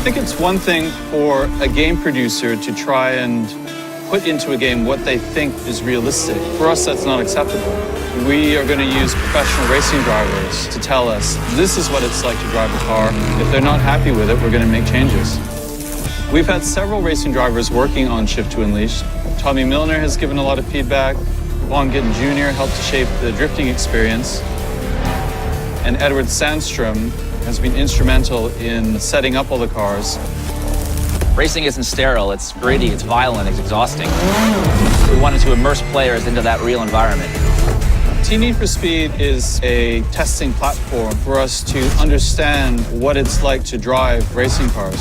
think it's one thing for a game producer to try and put into a game what they think is realistic. For us, that's not acceptable. We are going to use professional racing drivers to tell us this is what it's like to drive a car. If they're not happy with it, we're going to make changes. We've had several racing drivers working on Shift to Unleash. Tommy Milner has given a lot of feedback. Vaughn Gittin Jr. helped to shape the drifting experience. And Edward Sandstrom has been instrumental in setting up all the cars. Racing isn't sterile, it's gritty, it's violent, it's exhausting. We wanted to immerse players into that real environment. Team Need for Speed is a testing platform for us to understand what it's like to drive racing cars.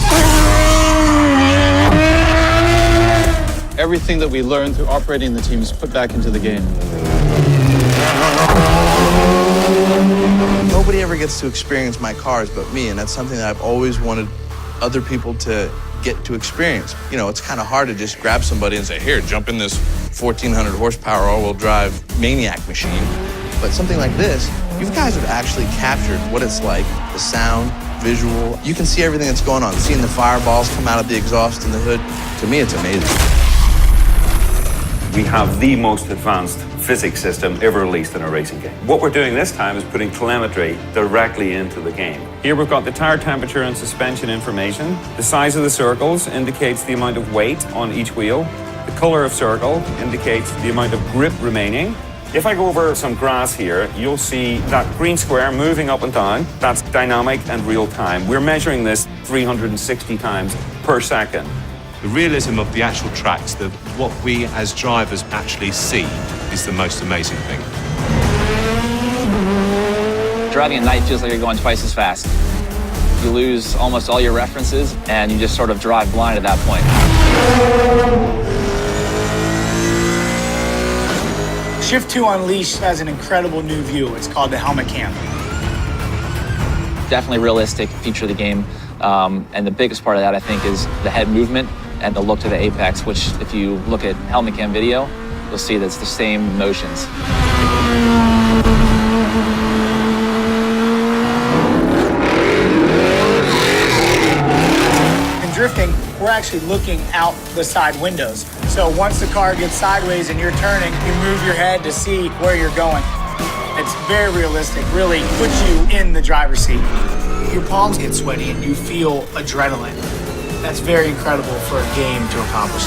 Everything that we learned through operating the team is put back into the game. Nobody ever gets to experience my cars but me, and that's something that I've always wanted other people to get to experience. You know, it's kind of hard to just grab somebody and say, here, jump in this 1,400 horsepower all-wheel drive maniac machine. But something like this, you guys have actually captured what it's like, the sound, visual. You can see everything that's going on, seeing the fireballs come out of the exhaust and the hood. To me, it's amazing. We have the most advanced physics system ever released in a racing game. What we're doing this time is putting telemetry directly into the game. Here we've got the tire temperature and suspension information. The size of the circles indicates the amount of weight on each wheel. The color of circle indicates the amount of grip remaining. If I go over some grass here, you'll see that green square moving up and down. That's dynamic and real time. We're measuring this 360 times per second. The realism of the actual tracks, what we as drivers actually see, is the most amazing thing. Driving at night feels like you're going twice as fast. You lose almost all your references, and you just sort of drive blind at that point. Shift to Unleash has an incredible new view. It's called the helmet cam. Definitely realistic feature of the game. And the biggest part of that, I think, is the head movement and the look to the apex, which if you look at helmet cam video, you'll see that's the same motions. In drifting, we're actually looking out the side windows. So once the car gets sideways and you're turning, you move your head to see where you're going. It's very realistic, really puts you in the driver's seat. Your palms get sweaty and you feel adrenaline. That's very incredible for a game to accomplish.